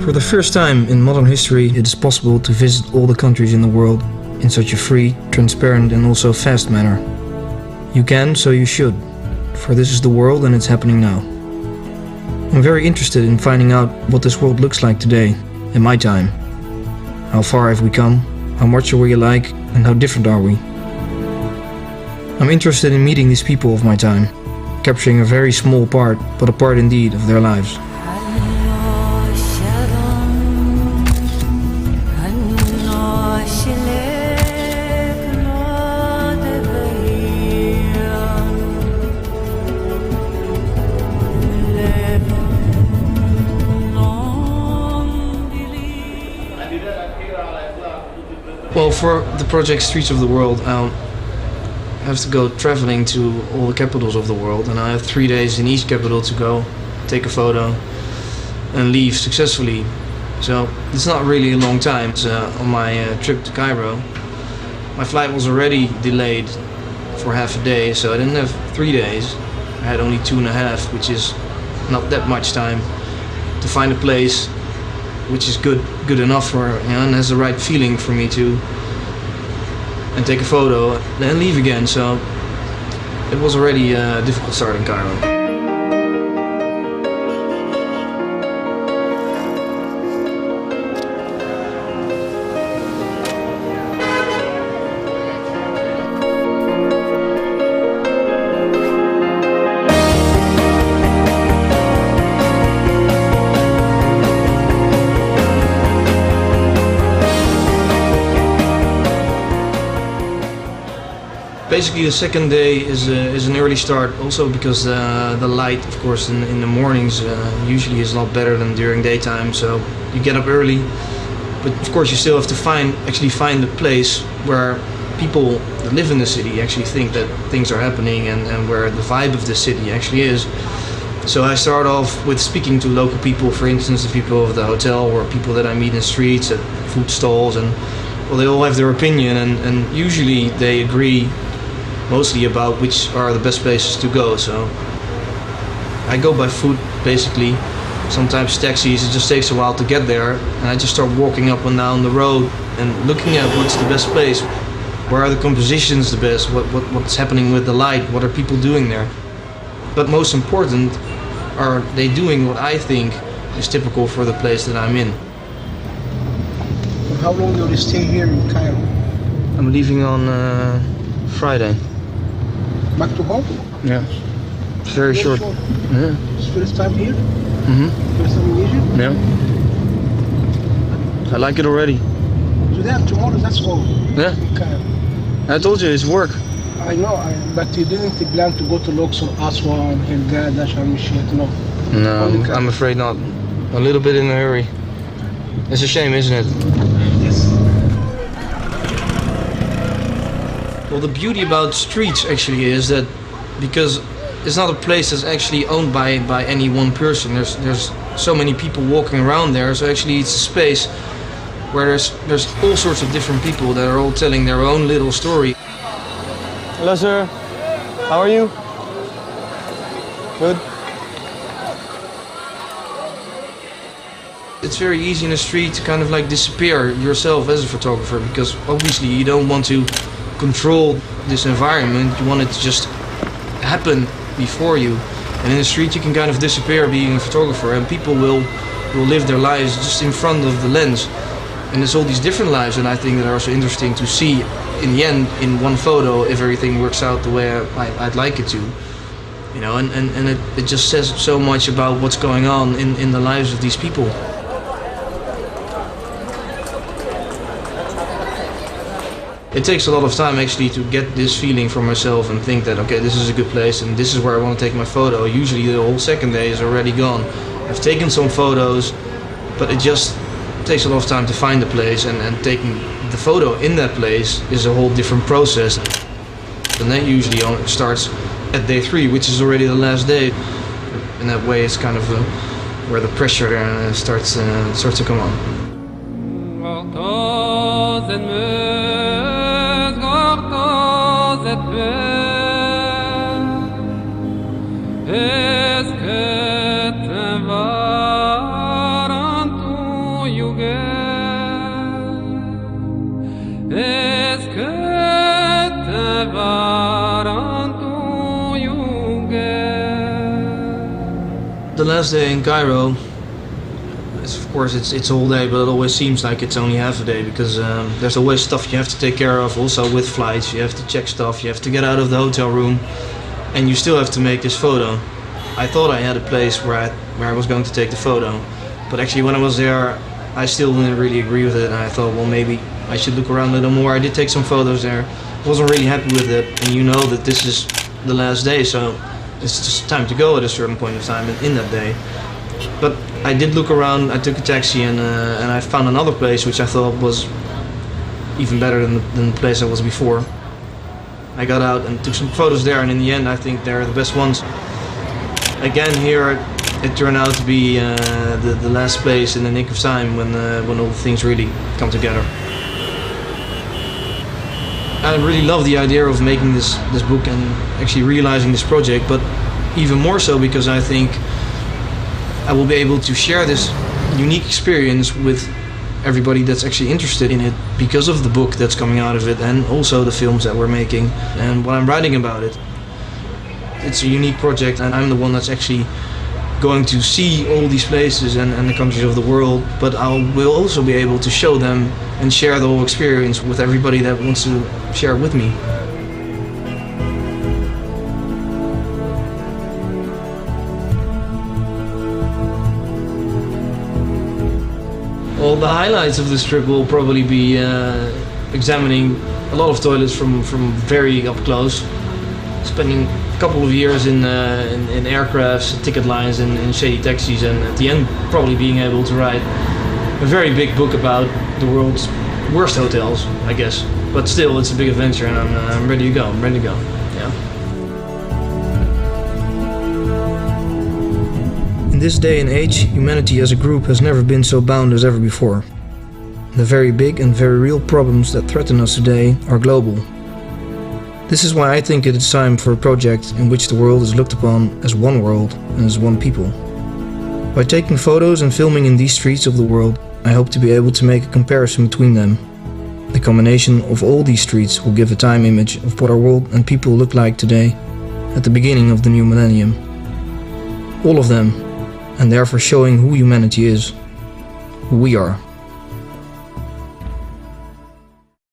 For the first time in modern history, it is possible to visit all the countries in the world in such a free, transparent and also fast manner. You can, so you should, for this is the world and it's happening now. I'm very interested in finding out what this world looks like today, in my time. How far have we come? How much are we alike? And how different are we? I'm interested in meeting these people of my time, capturing a very small part, but a part indeed of their lives. Well, for the project Streets of the World, I have to go traveling to all the capitals of the world, and I have 3 days in each capital to go, take a photo, and leave successfully. So it's not really a long time. It's, on my trip to Cairo, my flight was already delayed for half a day, so I didn't have 3 days. I had only 2.5, which is not that much time to find a place which is good enough for, and has the right feeling for me to, and take a photo, then leave again. So it was already a difficult start in Cairo. Basically, the second day is an early start, also because the light, of course, in the mornings usually is a lot better than during daytime. So you get up early, but of course you still have to actually find a place where people that live in the city actually think that things are happening, and where the vibe of the city actually is. So I start off with speaking to local people, for instance, the people of the hotel, or people that I meet in the streets, at food stalls, and well, they all have their opinion, and usually they agree mostly about which are the best places to go. So I go by foot, basically, sometimes taxis. It just takes a while to get there, and I just start walking up and down the road and looking at what's the best place, where are the compositions the best, what's happening with the light, what are people doing there. But most important, are they doing what I think is typical for the place that I'm in. How long will you stay here in Cairo? I'm leaving on Friday. Back to home? Yeah. It's very short. Yeah. It's first time here? Mm-hmm. First time in Egypt? Yeah. I like it already. Today and tomorrow, that's all. Yeah. In Cairo. I told you, it's work. I know, but you didn't plan to go to Luxor, Aswan, Hurghada, Sharm el-Sheikh, no? No, I'm afraid not. A little bit in a hurry. It's a shame, isn't it? Yes. Well, the beauty about streets actually is that because it's not a place that's actually owned by any one person. There's so many people walking around there, so actually it's a space where there's all sorts of different people that are all telling their own little story. Hello, sir. How are you? Good. It's very easy in the street to kind of like disappear yourself as a photographer, because obviously you don't want to control this environment. You want it to just happen before you. And in the street you can kind of disappear being a photographer, and people will live their lives just in front of the lens. And there's all these different lives, and I think that are also interesting to see in the end in one photo if everything works out the way I'd like it to. You know, and it just says so much about what's going on in the lives of these people. It takes a lot of time actually to get this feeling for myself and think that, okay, this is a good place and this is where I want to take my photo. Usually the whole second day is already gone. I've taken some photos, but it just takes a lot of time to find the place, and taking the photo in that place is a whole different process. And that usually starts at day 3, which is already the last day. In that way it's kind of where the pressure starts to come on. Est-ce que tu vas last day in Cairo, of course it's a whole day, but it always seems like it's only half a day because there's always stuff you have to take care of. Also with flights, you have to check stuff, you have to get out of the hotel room, and you still have to make this photo. I thought I had a place where I was going to take the photo, but actually when I was there, I still didn't really agree with it, and I thought, well, maybe I should look around a little more. I did take some photos there, wasn't really happy with it, and you know that this is the last day, so it's just time to go at a certain point of time in that day. But I did look around, I took a taxi, and I found another place which I thought was even better than the place I was before. I got out and took some photos there, and in the end I think they're the best ones. Again, here it turned out to be the last place in the nick of time when all the things really come together. I really love the idea of making this book and actually realizing this project, but even more so because I think I will be able to share this unique experience with everybody that's actually interested in it because of the book that's coming out of it, and also the films that we're making and what I'm writing about it. It's a unique project, and I'm the one that's actually going to see all these places and the countries of the world, but I will also be able to show them and share the whole experience with everybody that wants to share it with me. Well, the highlights of this trip will probably be examining a lot of toilets from very up close, spending a couple of years in aircrafts, ticket lines, and shady taxis, and at the end probably being able to write a very big book about the world's worst hotels, I guess. But still, it's a big adventure, and I'm ready to go. I'm ready to go. Yeah. In this day and age, humanity as a group has never been so bound as ever before. The very big and very real problems that threaten us today are global. This is why I think it is time for a project in which the world is looked upon as one world and as one people. By taking photos and filming in these streets of the world, I hope to be able to make a comparison between them. The combination of all these streets will give a time image of what our world and people look like today, at the beginning of the new millennium. All of them, and therefore showing who humanity is, who we are.